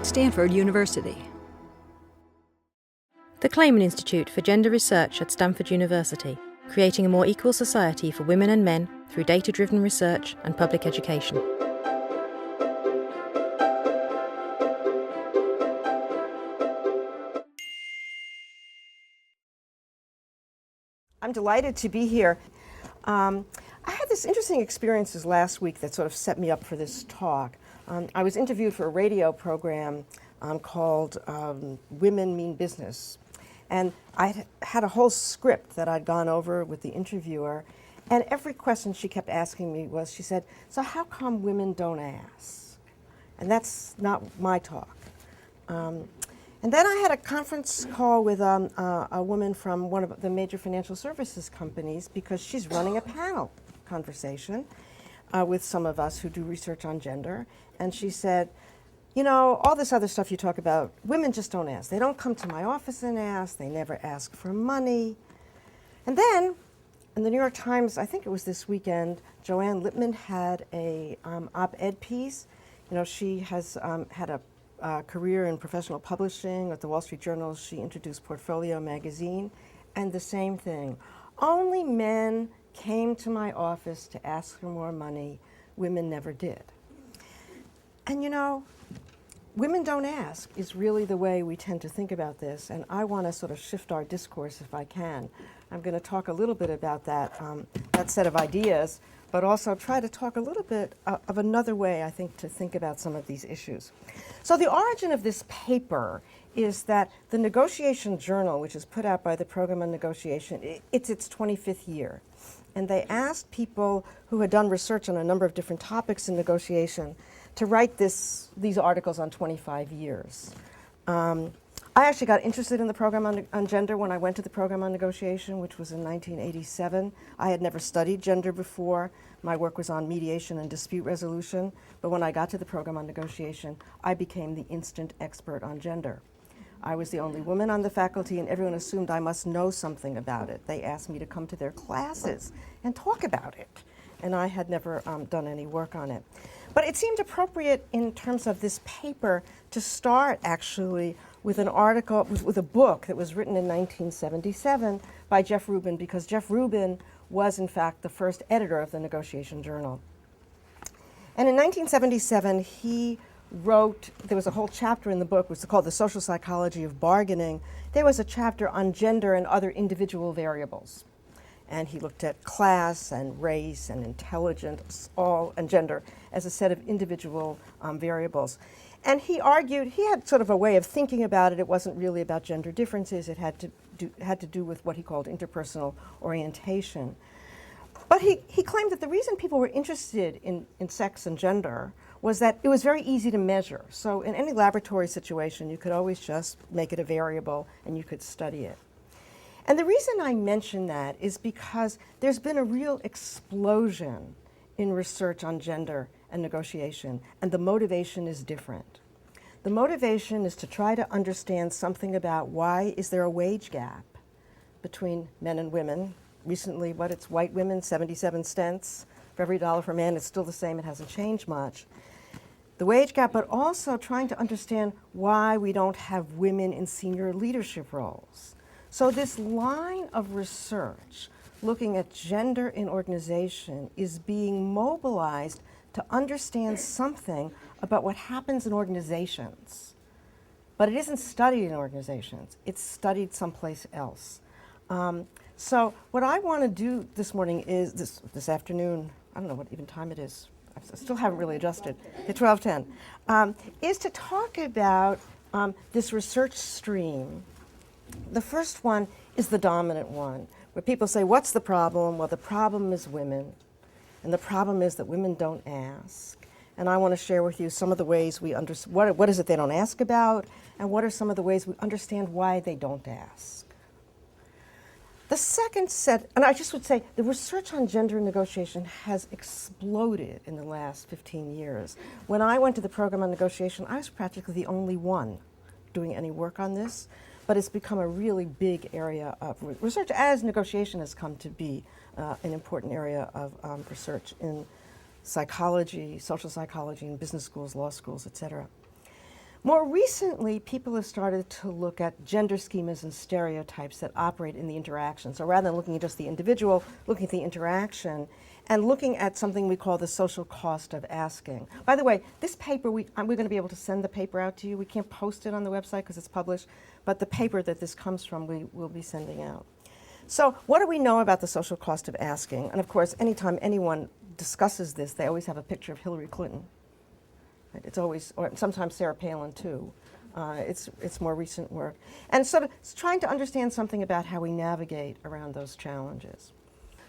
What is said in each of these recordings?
Stanford University. The Clayman Institute for Gender Research at Stanford University, creating a more equal society for women and men through data-driven research and public education. I'm delighted to be here. I had this interesting experience last week that sort of set me up for this talk. I was interviewed for a radio program called Women Mean Business. And I had a whole script that I'd gone over with the interviewer. And every question she kept asking me was, she said, so how come women don't ask? And that's not my talk. And then I had a conference call with a woman from one of the major financial services companies because she's running a panel conversation with some of us who do research on gender. And she said, you know, all this other stuff you talk about, women just don't ask. They don't come to my office and ask. They never ask for money. And then, in the New York Times, I think it was this weekend, Joanne Lippman had a op-ed piece. You know, she has had a career in professional publishing at the Wall Street Journal. She introduced Portfolio magazine, and the same thing. Only men came to my office to ask for more money. Women never did. And you know, women don't ask is really the way we tend to think about this, and I want to sort of shift our discourse if I can. I'm going to talk a little bit about that, that set of ideas, but also try to talk a little bit of another way, I think, to think about some of these issues. So the origin of this paper is that the Negotiation Journal, which is put out by the Program on Negotiation, it's its 25th year. And they asked people who had done research on a number of different topics in negotiation to write these articles on 25 years. I actually got interested in the program on gender when I went to the program on negotiation, which was in 1987. I had never studied gender before. My work was on mediation and dispute resolution. But when I got to the program on negotiation, I became the instant expert on gender. I was the only woman on the faculty, and everyone assumed I must know something about it. They asked me to come to their classes and talk about it. And I had never done any work on it. But it seemed appropriate in terms of this paper to start actually with an article, with a book that was written in 1977 by Jeff Rubin, because Jeff Rubin was in fact the first editor of the Negotiation Journal. And in 1977, he wrote, there was a whole chapter in the book, which was called The Social Psychology of Bargaining. There was a chapter on gender and other individual variables. And he looked at class and race and intelligence, and gender as a set of individual variables. And he argued, he had sort of a way of thinking about it. It wasn't really about gender differences. It had to do with what he called interpersonal orientation. But he claimed that the reason people were interested in sex and gender was that it was very easy to measure. So in any laboratory situation, you could always just make it a variable and you could study it. And the reason I mention that is because there's been a real explosion in research on gender and negotiation, and the motivation is different. The motivation is to try to understand something about why is there a wage gap between men and women. Recently, it's white women, 77 cents. For every dollar for men, it's still the same, it hasn't changed much. The wage gap, but also trying to understand why we don't have women in senior leadership roles. So this line of research looking at gender in organization is being mobilized to understand something about what happens in organizations. But it isn't studied in organizations, it's studied someplace else. So what I want to do this morning is, this afternoon, I don't know what even time it is, I still haven't really adjusted, at 12:10, is to talk about this research stream. The first one is the dominant one, where people say, what's the problem? Well, the problem is women. And the problem is that women don't ask. And I want to share with you some of the ways we understand, what is it they don't ask about, and what are some of the ways we understand why they don't ask. The second set, and I just would say, the research on gender negotiation has exploded in the last 15 years. When I went to the program on negotiation, I was practically the only one doing any work on this. But it's become a really big area of research, as negotiation has come to be an important area of research in psychology, social psychology, in business schools, law schools, et cetera. More recently, people have started to look at gender schemas and stereotypes that operate in the interaction. So rather than looking at just the individual, looking at the interaction, and looking at something we call the social cost of asking. By the way, this paper, we're going to be able to send the paper out to you. We can't post it on the website because it's published, but the paper that this comes from, we will be sending out. So what do we know about the social cost of asking? And of course, anytime anyone discusses this, they always have a picture of Hillary Clinton. It's always, or sometimes Sarah Palin too. It's more recent work. And sort of trying to understand something about how we navigate around those challenges.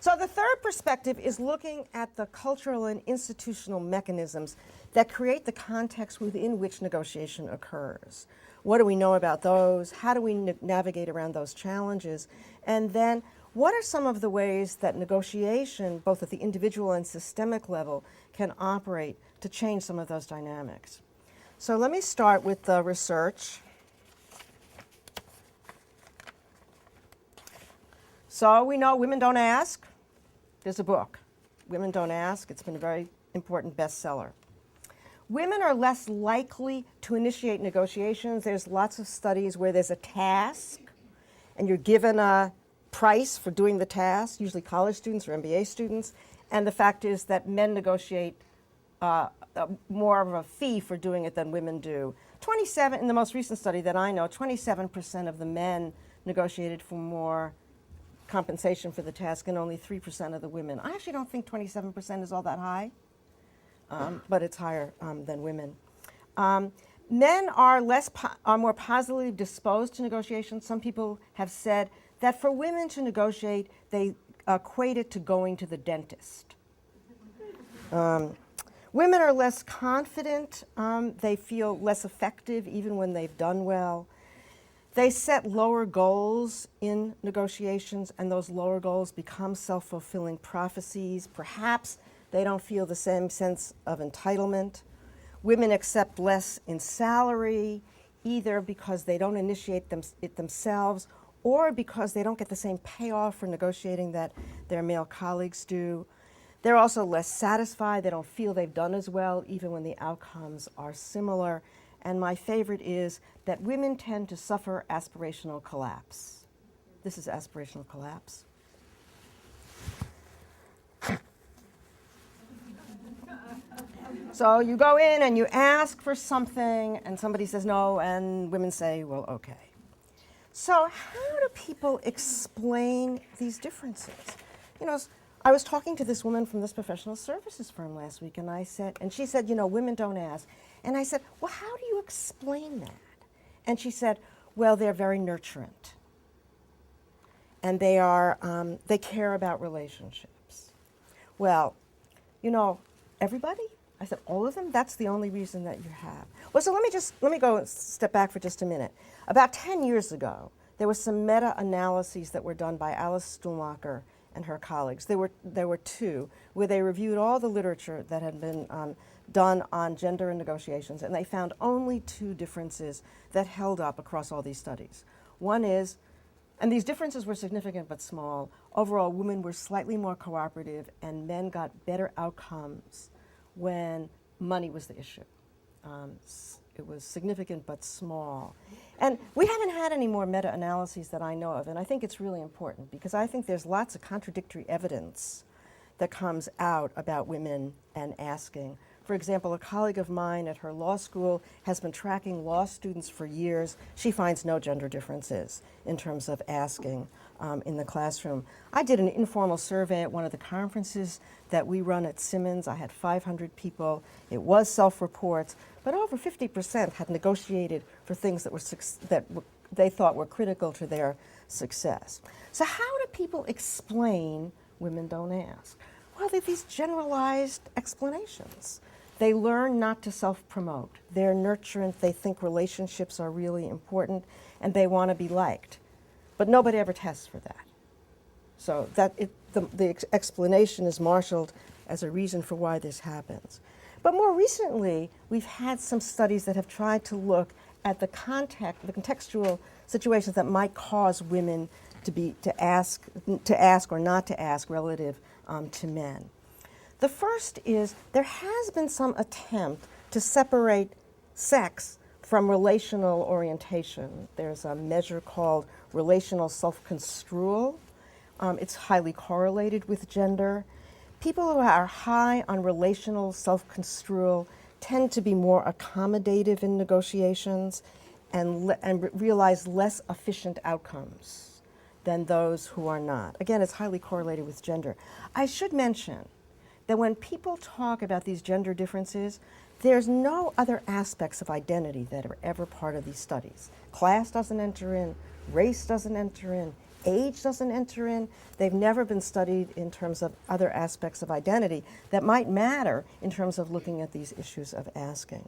So the third perspective is looking at the cultural and institutional mechanisms that create the context within which negotiation occurs. What do we know about those? How do we navigate around those challenges? And then what are some of the ways that negotiation, both at the individual and systemic level, can operate to change some of those dynamics? So let me start with the research. So we know women don't ask. There's a book, Women Don't Ask. It's been a very important bestseller. Women are less likely to initiate negotiations. There's lots of studies where there's a task and you're given a price for doing the task, usually college students or MBA students. And the fact is that men negotiate more of a fee for doing it than women do. In the most recent study that I know, 27% of the men negotiated for more compensation for the task and only 3% of the women. I actually don't think 27% is all that high, but it's higher than women. Men are more positively disposed to negotiations. Some people have said that for women to negotiate, they equate it to going to the dentist. Women are less confident. They feel less effective even when they've done well. They set lower goals in negotiations, and those lower goals become self-fulfilling prophecies. Perhaps they don't feel the same sense of entitlement. Women accept less in salary, either because they don't initiate it themselves or because they don't get the same payoff for negotiating that their male colleagues do. They're also less satisfied. They don't feel they've done as well, even when the outcomes are similar. And my favorite is that women tend to suffer aspirational collapse. This is aspirational collapse. So you go in and you ask for something, and somebody says no, and women say, well, okay. So how do people explain these differences? You know, I was talking to this woman from this professional services firm last week, and she said, you know, women don't ask. And I said, well, how do you explain that? And she said, well, they're very nurturant. And they care about relationships. Well, you know, everybody? I said, all of them? That's the only reason that you have. Well, so let me go step back for just a minute. About 10 years ago, there was some meta-analyses that were done by Alice Stuhlmacher and her colleagues. There were two, where they reviewed all the literature that had been done on gender and negotiations, and they found only two differences that held up across all these studies. One is, and these differences were significant but small, overall women were slightly more cooperative and men got better outcomes when money was the issue. It was significant but small. And we haven't had any more meta-analyses that I know of, and I think it's really important because I think there's lots of contradictory evidence that comes out about women and asking. For example, a colleague of mine at her law school has been tracking law students for years. She finds no gender differences in terms of asking in the classroom. I did an informal survey at one of the conferences that we run at Simmons. I had 500 people. It was self-reports, but over 50% had negotiated for things that they thought were critical to their success. So how do people explain women don't ask? Well, they have these generalized explanations. They learn not to self-promote. They're nurturant. They think relationships are really important, and they want to be liked. But nobody ever tests for that. So the explanation is marshaled as a reason for why this happens. But more recently, we've had some studies that have tried to look at the contextual situations that might cause women to ask or not to ask relative to men. The first is there has been some attempt to separate sex from relational orientation. There's a measure called relational self-construal. It's highly correlated with gender. People who are high on relational self-construal tend to be more accommodative in negotiations and realize less efficient outcomes than those who are not. Again, it's highly correlated with gender. I should mention that when people talk about these gender differences, there's no other aspects of identity that are ever part of these studies. Class doesn't enter in, race doesn't enter in, age doesn't enter in. They've never been studied in terms of other aspects of identity that might matter in terms of looking at these issues of asking.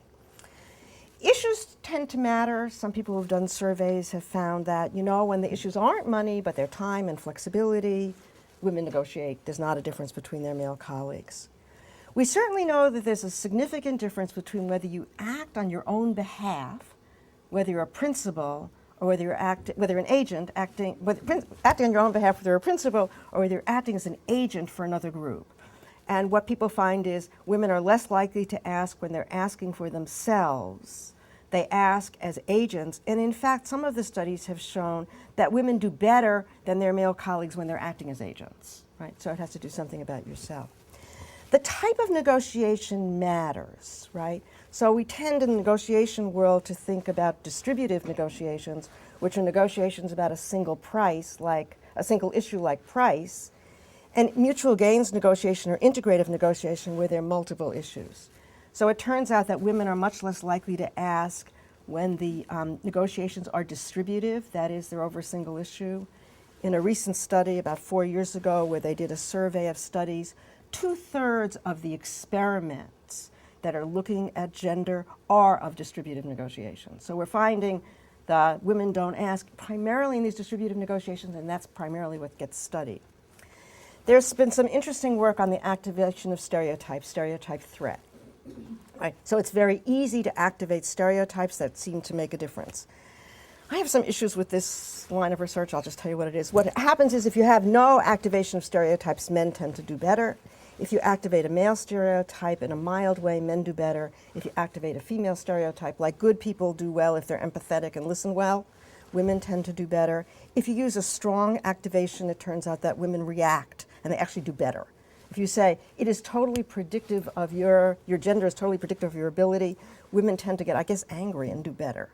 Issues tend to matter. Some people who've done surveys have found that, you know, when the issues aren't money, but they're time and flexibility, women negotiate. There's not a difference between their male colleagues. We certainly know that there's a significant difference between whether you act on your own behalf, whether you're a principal, or whether you're an agent acting on your own behalf, whether you're a principal, or whether you're acting as an agent for another group. And what people find is women are less likely to ask when they're asking for themselves. They ask as agents, and in fact, some of the studies have shown that women do better than their male colleagues when they're acting as agents, right? So it has to do something about yourself. The type of negotiation matters, right? So we tend in the negotiation world to think about distributive negotiations, which are negotiations about a single price, like a single issue like price, and mutual gains negotiation or integrative negotiation where there are multiple issues. So it turns out that women are much less likely to ask when the negotiations are distributive, that is, they're over a single issue. In a recent study about 4 years ago where they did a survey of studies, 2/3 of the experiments that are looking at gender are of distributive negotiations. So we're finding that women don't ask primarily in these distributive negotiations, and that's primarily what gets studied. There's been some interesting work on the activation of stereotype threat. Right? So it's very easy to activate stereotypes that seem to make a difference. I have some issues with this line of research. I'll just tell you what it is. What happens is if you have no activation of stereotypes, men tend to do better. If you activate a male stereotype in a mild way, men do better. If you activate a female stereotype, like good people do well if they're empathetic and listen well, women tend to do better. If you use a strong activation, it turns out that women react and they actually do better. If you say, it is totally predictive of your gender is totally predictive of your ability, women tend to get, I guess, angry and do better.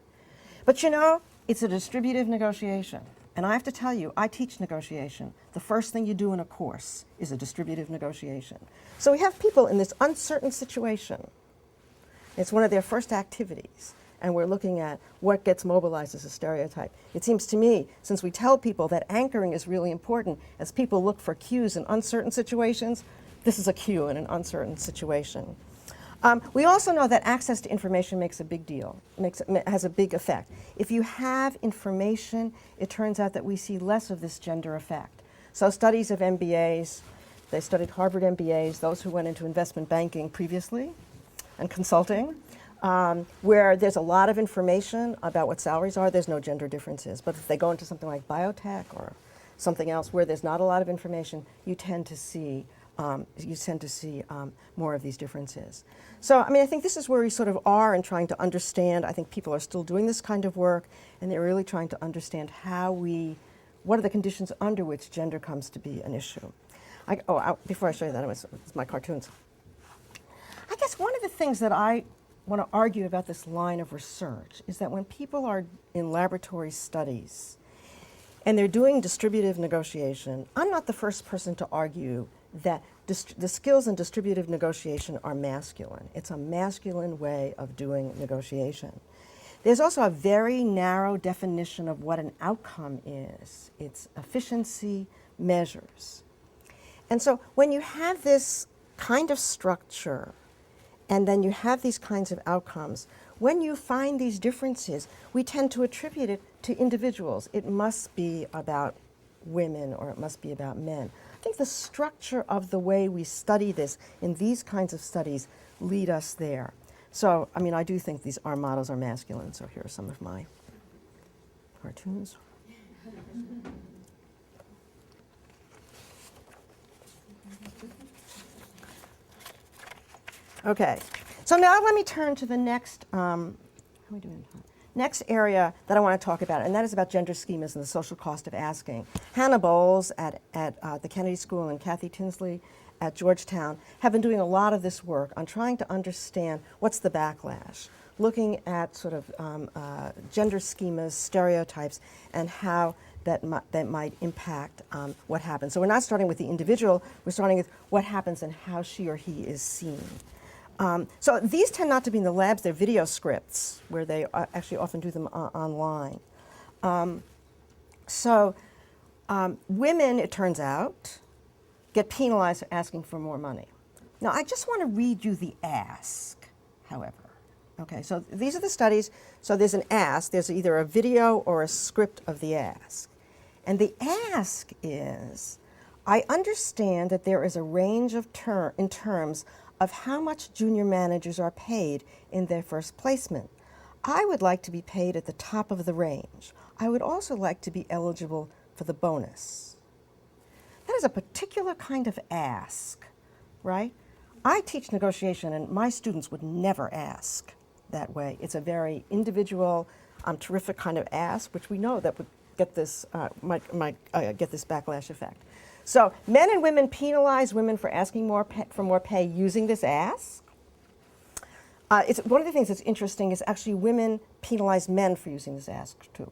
But you know, it's a distributive negotiation. And I have to tell you, I teach negotiation. The first thing you do in a course is a distributive negotiation. So we have people in this uncertain situation. It's one of their first activities. And we're looking at what gets mobilized as a stereotype. It seems to me, since we tell people that anchoring is really important, as people look for cues in uncertain situations, this is a cue in an uncertain situation. We also know that access to information makes a big deal, has a big effect. If you have information, it turns out that we see less of this gender effect. So studies of MBAs, they studied Harvard MBAs, those who went into investment banking previously and consulting, where there's a lot of information about what salaries are, there's no gender differences. But if they go into something like biotech or something else where there's not a lot of information, you tend to see more of these differences. So, I mean, I think this is where we sort of are in trying to understand. I think people are still doing this kind of work, and they're really trying to understand what are the conditions under which gender comes to be an issue. Before I show you that, it's my cartoons. I guess one of the things that I want to argue about this line of research is that when people are in laboratory studies and they're doing distributive negotiation, I'm not the first person to argue that the skills in distributive negotiation are masculine. It's a masculine way of doing negotiation. There's also a very narrow definition of what an outcome is. It's efficiency measures. And so when you have this kind of structure and then you have these kinds of outcomes, when you find these differences, we tend to attribute it to individuals. It must be about women or it must be about men. I think the structure of the way we study this in these kinds of studies lead us there. So, I mean, I do think our models are masculine, so here are some of my cartoons. Okay, so now let me turn to the next How are we doing? Next area that I want to talk about, and that is about gender schemas and the social cost of asking. Hannah Bowles at the Kennedy School and Kathy Tinsley at Georgetown have been doing a lot of this work on trying to understand what's the backlash, looking at sort of gender schemas, stereotypes, and how that might impact what happens. So we're not starting with the individual, we're starting with what happens and how she or he is seen. So these tend not to be in the labs, they're video scripts where they actually often do them online. Women, it turns out, get penalized for asking for more money. Now I just want to read you the ask, however. Okay, so these are the studies. So there's an ask, there's either a video or a script of the ask. And the ask is, I understand that there is a range of in terms of how much junior managers are paid in their first placement. I would like to be paid at the top of the range. I would also like to be eligible for the bonus. That is a particular kind of ask, right? I teach negotiation and my students would never ask that way. It's a very individual, terrific kind of ask, which we know that would get this, might get this backlash effect. So men and women penalize women for asking for more pay using this ask. It's one of the things that's interesting is actually women penalize men for using this ask too.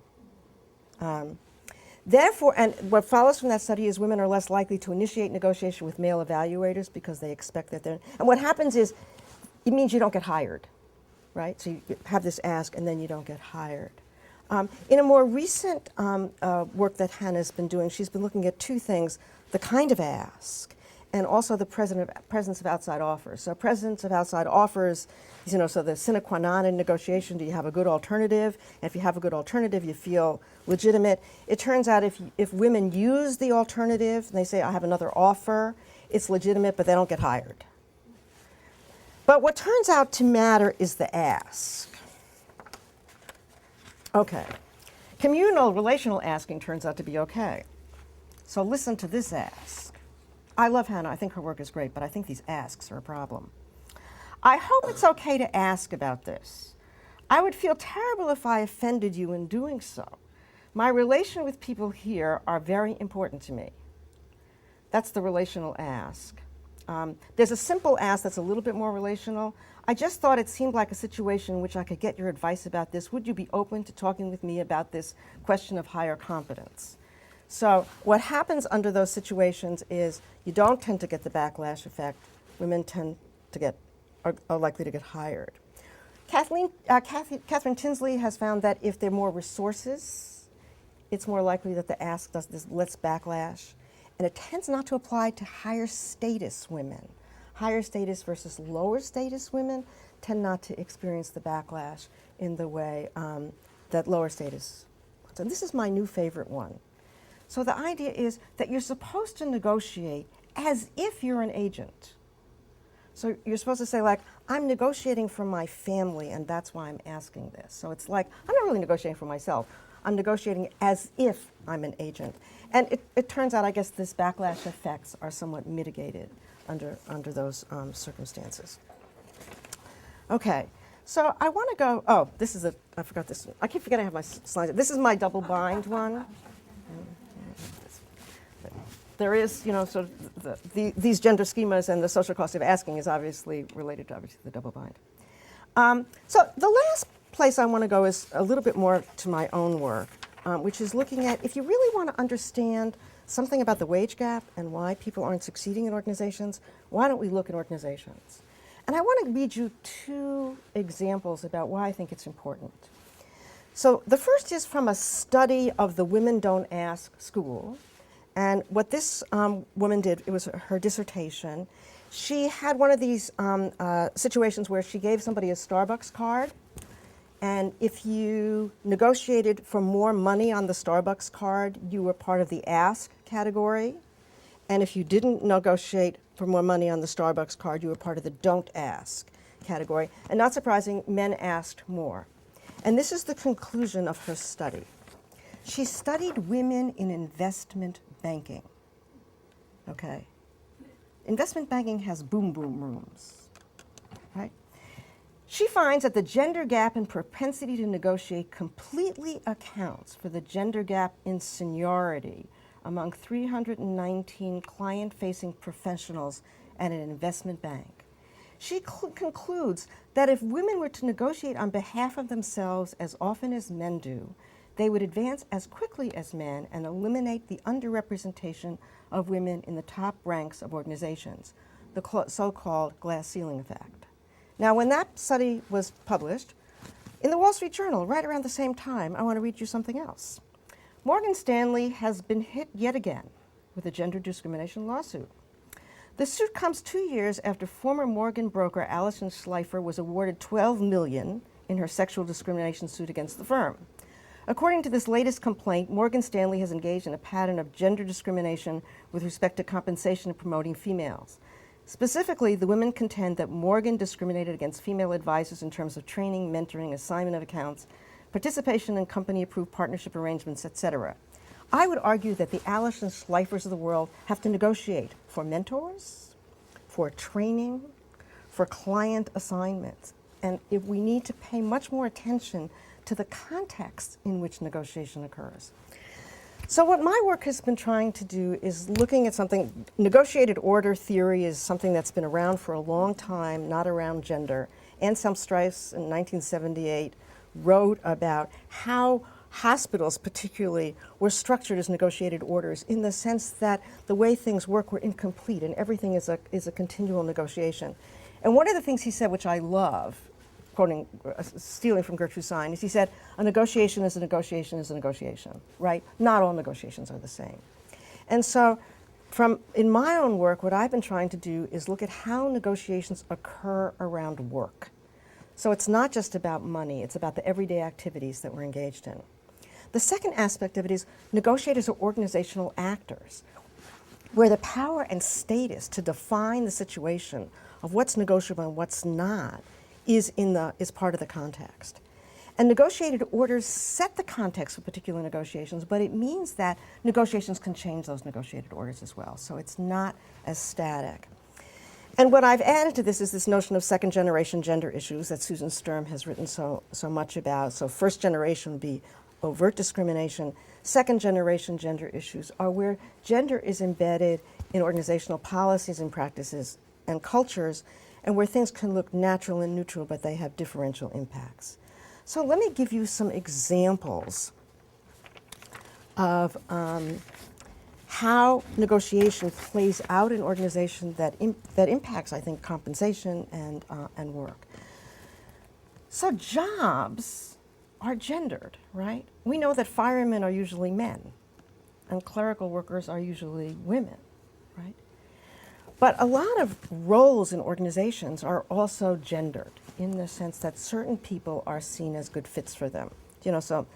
Therefore, and what follows from that study is women are less likely to initiate negotiation with male evaluators because they expect that they're, and what happens is it means you don't get hired, right? So you have this ask and then you don't get hired. In a more recent work that Hannah's been doing, she's been looking at two things, the kind of ask and also the presence of outside offers. So presence of outside offers, you know, so the sine qua non in negotiation, do you have a good alternative? And if you have a good alternative, you feel legitimate. It turns out if women use the alternative and they say, I have another offer, it's legitimate, but they don't get hired. But what turns out to matter is the ask. Okay. Communal relational asking turns out to be okay. So listen to this ask. I love Hannah. I think her work is great, but I think these asks are a problem. I hope it's okay to ask about this. I would feel terrible if I offended you in doing so. My relation with people here are very important to me. That's the relational ask. There's a simple ask that's a little bit more relational. I just thought it seemed like a situation in which I could get your advice about this. Would you be open to talking with me about this question of higher competence? So what happens under those situations is you don't tend to get the backlash effect. Women tend to get, are likely to get hired. Catherine Tinsley has found that if there are more resources, it's more likely that the ask does this less backlash. And it tends not to apply to higher status women. Higher status versus lower status women tend not to experience the backlash in the way that lower status. So this is my new favorite one. So the idea is that you're supposed to negotiate as if you're an agent. So you're supposed to say, like, I'm negotiating for my family and that's why I'm asking this. So it's like, I'm not really negotiating for myself. I'm negotiating as if I'm an agent. And it turns out, I guess, this backlash effects are somewhat mitigated under those circumstances. Okay, so I want to go, oh, this is I forgot this. I keep forgetting I have my slides. This is my double bind one. There is, you know, sort of these gender schemas and the social cost of asking is obviously related to the double bind. So the last place I want to go is a little bit more to my own work, which is looking at if you really want to understand something about the wage gap and why people aren't succeeding in organizations, why don't we look at organizations? And I want to read you two examples about why I think it's important. So the first is from a study of the Women Don't Ask school. And what this woman did, it was her dissertation. She had one of these situations where she gave somebody a Starbucks card. And if you negotiated for more money on the Starbucks card, you were part of the ask category. And if you didn't negotiate for more money on the Starbucks card, you were part of the don't ask category. And not surprising, men asked more. And this is the conclusion of her study. She studied women in investment banking. Okay. Investment banking has boom boom rooms, right? She finds that the gender gap in propensity to negotiate completely accounts for the gender gap in seniority among 319 client-facing professionals at an investment bank. She concludes that if women were to negotiate on behalf of themselves as often as men do, they would advance as quickly as men and eliminate the underrepresentation of women in the top ranks of organizations, the so-called glass ceiling effect. Now, when that study was published in the Wall Street Journal, right around the same time, I want to read you something else. Morgan Stanley has been hit yet again with a gender discrimination lawsuit. The suit comes 2 years after former Morgan broker Alison Schleifer was awarded $12 million in her sexual discrimination suit against the firm. According to this latest complaint, Morgan Stanley has engaged in a pattern of gender discrimination with respect to compensation and promoting females. Specifically, the women contend that Morgan discriminated against female advisors in terms of training, mentoring, assignment of accounts, participation in company-approved partnership arrangements, etc. I would argue that the Alison Schleifers of the world have to negotiate for mentors, for training, for client assignments. And if we need to pay much more attention to the context in which negotiation occurs. So what my work has been trying to do is looking at something, negotiated order theory is something that's been around for a long time, not around gender. Anselm Strauss in 1978 wrote about how hospitals particularly were structured as negotiated orders in the sense that the way things work were incomplete and everything is a continual negotiation. And one of the things he said, which I love, quoting, stealing from Gertrude Stein, is he said, a negotiation is a negotiation is a negotiation, right? Not all negotiations are the same. And so in my own work, what I've been trying to do is look at how negotiations occur around work. So it's not just about money, it's about the everyday activities that we're engaged in. The second aspect of it is negotiators are organizational actors, where the power and status to define the situation of what's negotiable and what's not is part of the context. And negotiated orders set the context for particular negotiations, but it means that negotiations can change those negotiated orders as well. So it's not as static. And what I've added to this is this notion of second-generation gender issues that Susan Sturm has written so much about. So first generation would be overt discrimination. Second-generation gender issues are where gender is embedded in organizational policies and practices and cultures, and where things can look natural and neutral, but they have differential impacts. So let me give you some examples of how negotiation plays out in organization that impacts, I think, compensation and work. So jobs are gendered, right? We know that firemen are usually men, and clerical workers are usually women, right? But a lot of roles in organizations are also gendered in the sense that certain people are seen as good fits for them. You know, so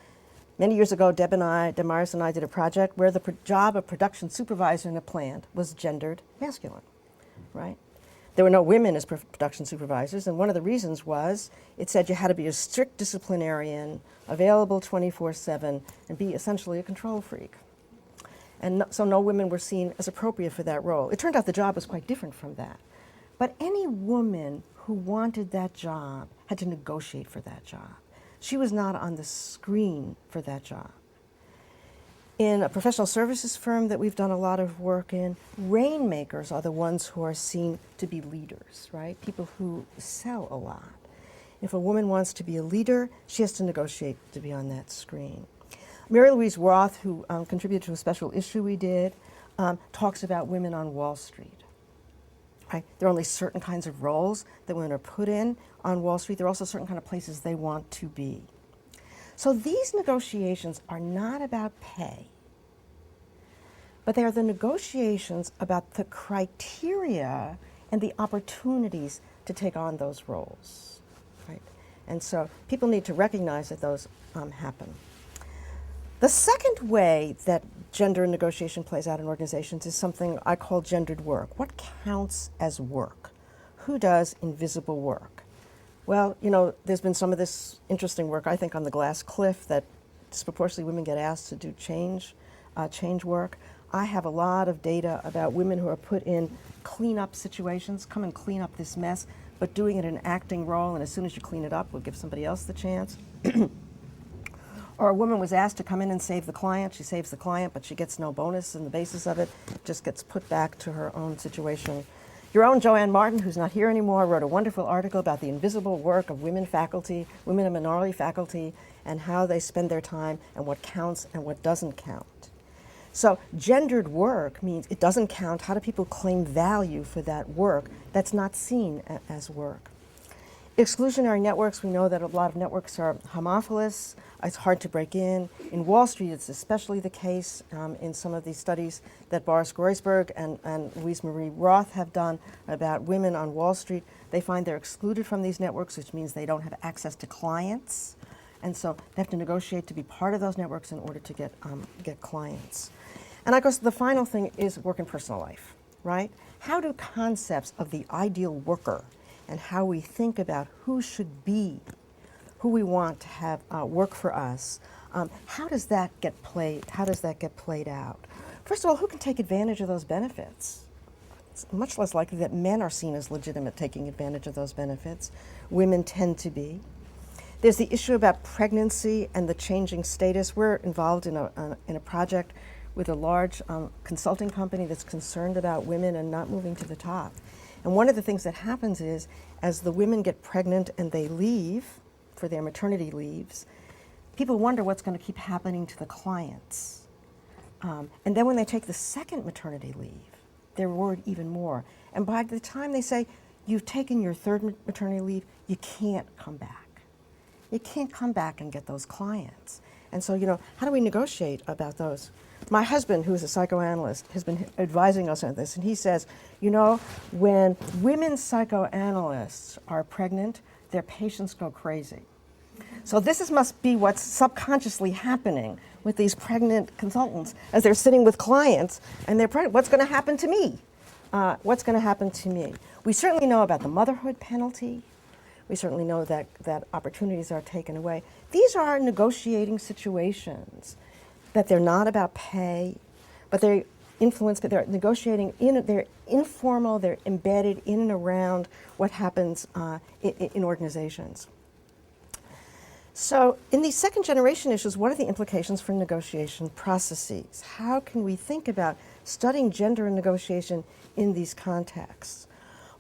many years ago, Deb Myers and I did a project where the job of production supervisor in a plant was gendered masculine, right? There were no women as production supervisors, and one of the reasons was it said you had to be a strict disciplinarian, available 24/7, and be essentially a control freak. And so no women were seen as appropriate for that role. It turned out the job was quite different from that. But any woman who wanted that job had to negotiate for that job. She was not on the screen for that job. In a professional services firm that we've done a lot of work in, rainmakers are the ones who are seen to be leaders, right? People who sell a lot. If a woman wants to be a leader, she has to negotiate to be on that screen. Mary Louise Roth, who contributed to a special issue we did, talks about women on Wall Street. Right? There are only certain kinds of roles that women are put in on Wall Street. There are also certain kind of places they want to be. So these negotiations are not about pay, but they are the negotiations about the criteria and the opportunities to take on those roles. Right? And so people need to recognize that those happen. The second way that gender negotiation plays out in organizations is something I call gendered work. What counts as work? Who does invisible work? Well, you know, there's been some of this interesting work, I think, on the glass cliff that disproportionately women get asked to do change work. I have a lot of data about women who are put in cleanup situations, come and clean up this mess, but doing it in an acting role, and as soon as you clean it up, we'll give somebody else the chance. Or a woman was asked to come in and save the client. She saves the client, but she gets no bonus on the basis of it. Just gets put back to her own situation. Your own Joanne Martin, who's not here anymore, wrote a wonderful article about the invisible work of women faculty, women and minority faculty, and how they spend their time and what counts and what doesn't count. So gendered work means it doesn't count. How do people claim value for that work that's not seen as work? Exclusionary networks, we know that a lot of networks are homophilous. It's hard to break in. In Wall Street, it's especially the case in some of these studies that Boris Groysberg and Louise Marie Roth have done about women on Wall Street. They find they're excluded from these networks, which means they don't have access to clients. And so they have to negotiate to be part of those networks in order to get clients. And I guess the final thing is work and personal life, right? How do concepts of the ideal worker and how we think about who should be, who we want to have work for us, how does that get played out? First of all, who can take advantage of those benefits? It's much less likely that men are seen as legitimate taking advantage of those benefits. Women tend to be. There's the issue about pregnancy and the changing status. We're involved in a project with a large consulting company that's concerned about women and not moving to the top. And one of the things that happens is, as the women get pregnant and they leave for their maternity leaves, people wonder what's going to keep happening to the clients. And then when they take the second maternity leave, they're worried even more. And by the time they say, you've taken your third maternity leave, you can't come back. You can't come back and get those clients. And so, how do we negotiate about those? My husband, who is a psychoanalyst, has been advising us on this, and he says, when women psychoanalysts are pregnant, their patients go crazy. So this must be what's subconsciously happening with these pregnant consultants as they're sitting with clients and they're pregnant. What's going to happen to me? What's going to happen to me? We certainly know about the motherhood penalty. We certainly know that opportunities are taken away. These are negotiating situations, that they're not about pay, but they're influenced, but they're negotiating, they're informal, they're embedded in and around what happens in organizations. So in these second generation issues, what are the implications for negotiation processes? How can we think about studying gender and negotiation in these contexts?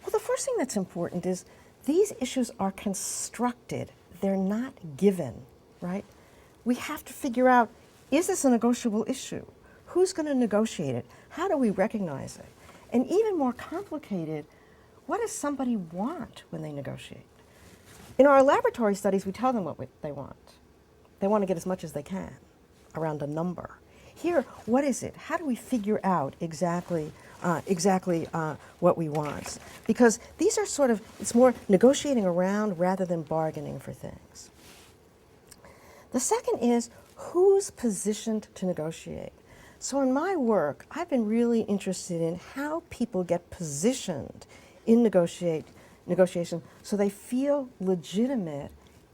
Well, the first thing that's important is these issues are constructed. They're not given, right? We have to figure out, is this a negotiable issue? Who's going to negotiate it? How do we recognize it? And even more complicated, what does somebody want when they negotiate? In our laboratory studies, we tell them what they want. They want to get as much as they can around a number. Here, what is it? How do we figure out exactly what we want? Because these are it's more negotiating around rather than bargaining for things. The second is, who's positioned to negotiate? So in my work, I've been really interested in how people get positioned in negotiation so they feel legitimate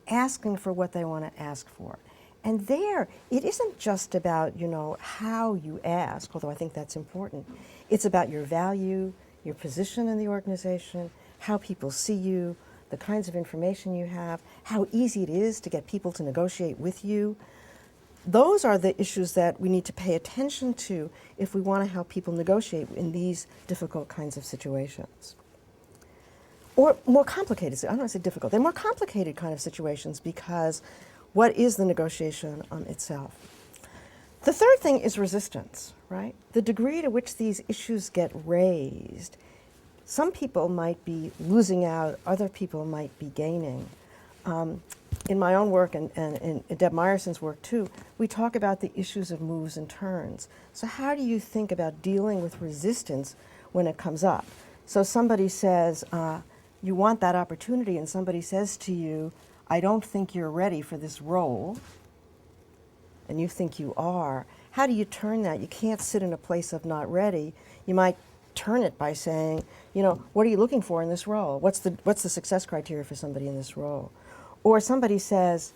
asking for what they want to ask for. And there, it isn't just about, how you ask, although I think that's important. It's about your value, your position in the organization, how people see you, the kinds of information you have, how easy it is to get people to negotiate with you. Those are the issues that we need to pay attention to if we want to help people negotiate in these difficult kinds of situations. Or more complicated, I don't want to say difficult, they're more complicated kind of situations because what is the negotiation itself? The third thing is resistance, right? The degree to which these issues get raised. Some people might be losing out, other people might be gaining. In my own work and in Deb Meyerson's work too, we talk about the issues of moves and turns. So how do you think about dealing with resistance when it comes up? So somebody says, you want that opportunity, and somebody says to you, I don't think you're ready for this role, and you think you are. How do you turn that? You can't sit in a place of not ready. You might turn it by saying, what are you looking for in this role? What's the success criteria for somebody in this role? Or somebody says,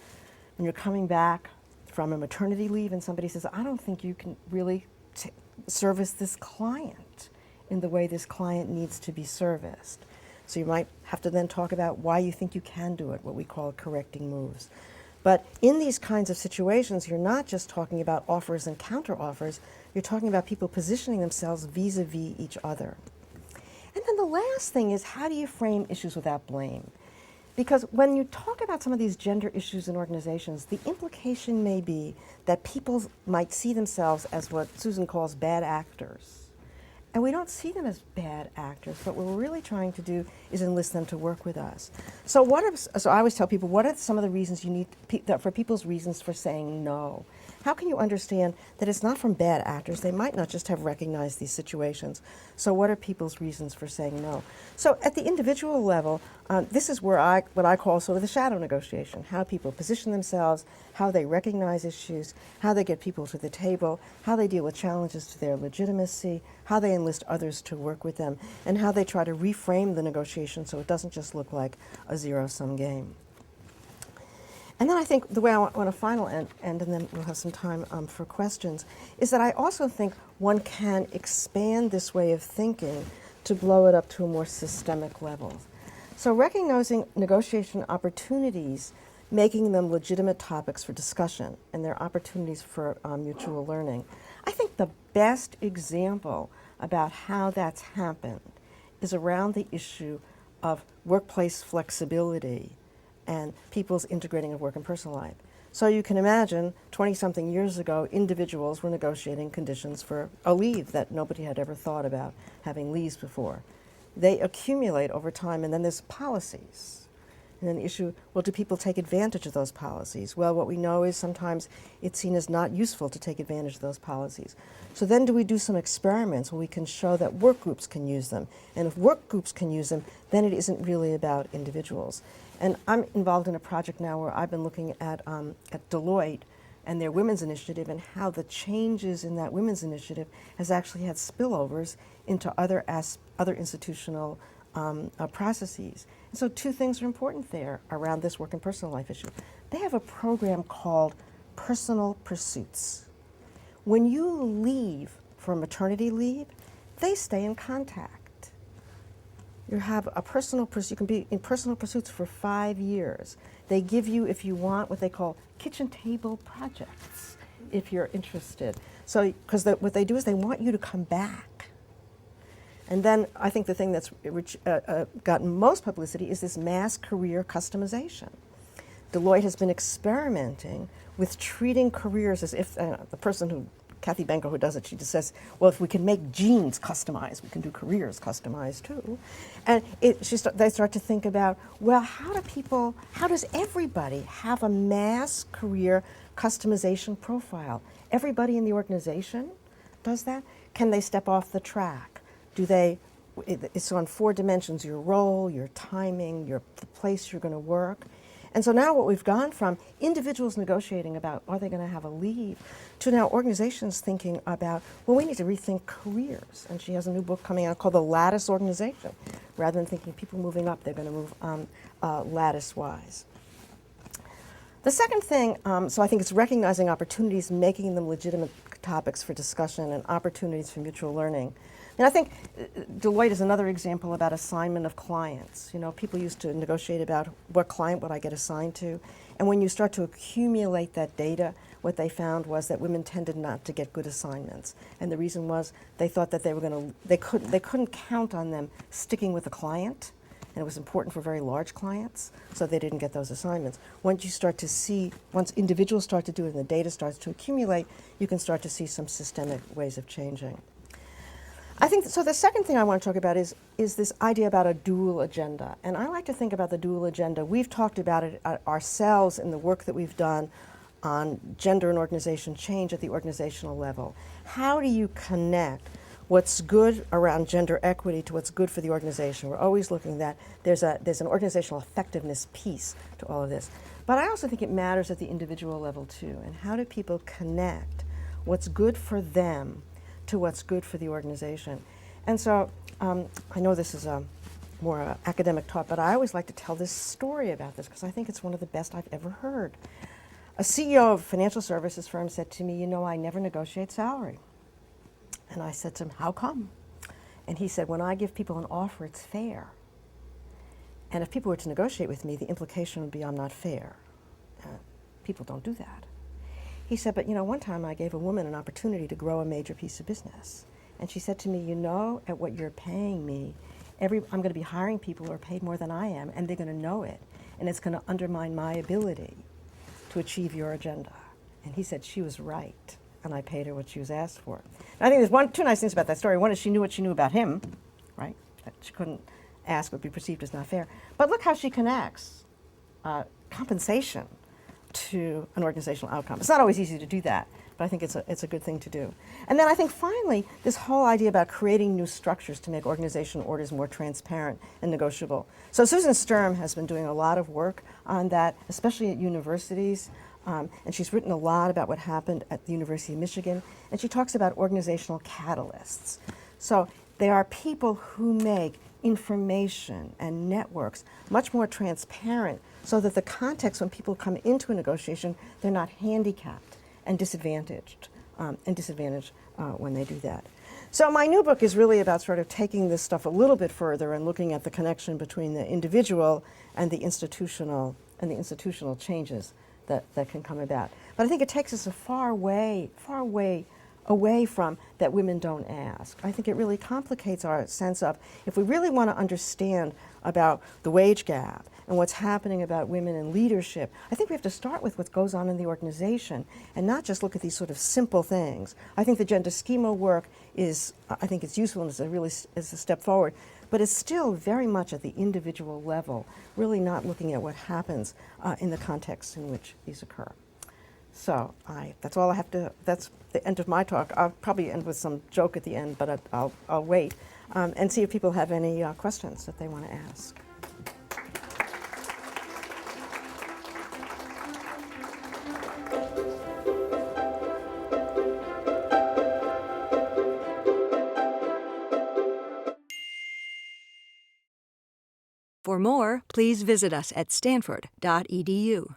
when you're coming back from a maternity leave, and somebody says, I don't think you can really service this client in the way this client needs to be serviced. So you might have to then talk about why you think you can do it, what we call correcting moves. But in these kinds of situations, you're not just talking about offers and counter-offers, you're talking about people positioning themselves vis-a-vis each other. And then the last thing is, how do you frame issues without blame? Because when you talk about some of these gender issues in organizations, the implication may be that people might see themselves as what Susan calls bad actors. And we don't see them as bad actors, but what we're really trying to do is enlist them to work with us. So I always tell people, what are some of the reasons you need for people's reasons for saying no? How can you understand that it's not from bad actors? They might not just have recognized these situations. So what are people's reasons for saying no? So at the individual level, this is where what I call sort of the shadow negotiation, how people position themselves, how they recognize issues, how they get people to the table, how they deal with challenges to their legitimacy, how they enlist others to work with them, and how they try to reframe the negotiation so it doesn't just look like a zero-sum game. And then I think the way I want to final end, and then we'll have some time for questions, is that I also think one can expand this way of thinking to blow it up to a more systemic level. So recognizing negotiation opportunities, making them legitimate topics for discussion, and their opportunities for mutual learning. I think the best example about how that's happened is around the issue of workplace flexibility and people's integrating of work and personal life. So you can imagine 20-something years ago, individuals were negotiating conditions for a leave that nobody had ever thought about having leaves before. They accumulate over time, and then there's policies. And then the issue, well, do people take advantage of those policies? Well, what we know is sometimes it's seen as not useful to take advantage of those policies. So then do we do some experiments where we can show that work groups can use them? And if work groups can use them, then it isn't really about individuals. And I'm involved in a project now where I've been looking at Deloitte and their women's initiative, and how the changes in that women's initiative has actually had spillovers into other institutional processes. And so two things are important there around this work and personal life issue. They have a program called Personal Pursuits. When you leave for maternity leave, they stay in contact. You have a personal pursuit. You can be in personal pursuits for 5 years. They give you, if you want, what they call kitchen table projects, if you're interested. So, because what they do is they want you to come back. And then I think the thing that's gotten most publicity is this mass career customization. Deloitte has been experimenting with treating careers as if the person who, Kathy Benko, who does it, she just says, well, if we can make genes customized, we can do careers customized too. And they start to think about, well, how does everybody have a mass career customization profile? Everybody in the organization does that? Can they step off the track? It's on 4 dimensions: your role, your timing, the place you're going to work. And so now what we've gone from individuals negotiating about are they going to have a leave, to now organizations thinking about, well, we need to rethink careers. And she has a new book coming out called The Lattice Organization. Rather than thinking people moving up, they're going to move lattice-wise. The second thing, so I think it's recognizing opportunities, making them legitimate topics for discussion, and opportunities for mutual learning. And I think Deloitte is another example about assignment of clients. You know, people used to negotiate about what client would I get assigned to. And when you start to accumulate that data, what they found was that women tended not to get good assignments. And the reason was they thought that they couldn't count on them sticking with the client. And it was important for very large clients, so they didn't get those assignments. Once individuals start to do it and the data starts to accumulate, you can start to see some systemic ways of changing. I think, so the second thing I want to talk about is this idea about a dual agenda. And I like to think about the dual agenda. We've talked about it ourselves in the work that we've done on gender and organization change at the organizational level. How do you connect what's good around gender equity to what's good for the organization? We're always looking at that. There's an organizational effectiveness piece to all of this. But I also think it matters at the individual level too. And how do people connect what's good for them to what's good for the organization? And so I know this is a more academic talk, but I always like to tell this story about this because I think it's one of the best I've ever heard. A CEO of a financial services firm said to me, you know, I never negotiate salary. And I said to him, how come? And he said, when I give people an offer, it's fair. And if people were to negotiate with me, the implication would be I'm not fair. People don't do that. He said, but one time I gave a woman an opportunity to grow a major piece of business. And she said to me, at what you're paying me, I'm going to be hiring people who are paid more than I am, and they're going to know it. And it's going to undermine my ability to achieve your agenda. And he said she was right, and I paid her what she was asked for. And I think there's two nice things about that story. One is she knew what she knew about him, right? That she couldn't ask what would be perceived as not fair. But look how she connects compensation to an organizational outcome. It's not always easy to do that, but I think it's a good thing to do. And then I think finally, this whole idea about creating new structures to make organizational orders more transparent and negotiable. So Susan Sturm has been doing a lot of work on that, especially at universities, and she's written a lot about what happened at the University of Michigan, and she talks about organizational catalysts. So they are people who make information and networks much more transparent so that the context when people come into a negotiation, they're not handicapped and disadvantaged when they do that. So my new book is really about sort of taking this stuff a little bit further and looking at the connection between the individual and the institutional changes that can come about. But I think it takes us a far way away from that women don't ask. I think it really complicates our sense of, if we really want to understand about the wage gap and what's happening about women in leadership, I think we have to start with what goes on in the organization and not just look at these sort of simple things. I think the gender schema work I think it's useful and is a step forward, but it's still very much at the individual level, really not looking at what happens in the context in which these occur. So that's all I have to, that's the end of my talk. I'll probably end with some joke at the end, but I'll wait and see if people have any questions that they want to ask. For more, please visit us at stanford.edu.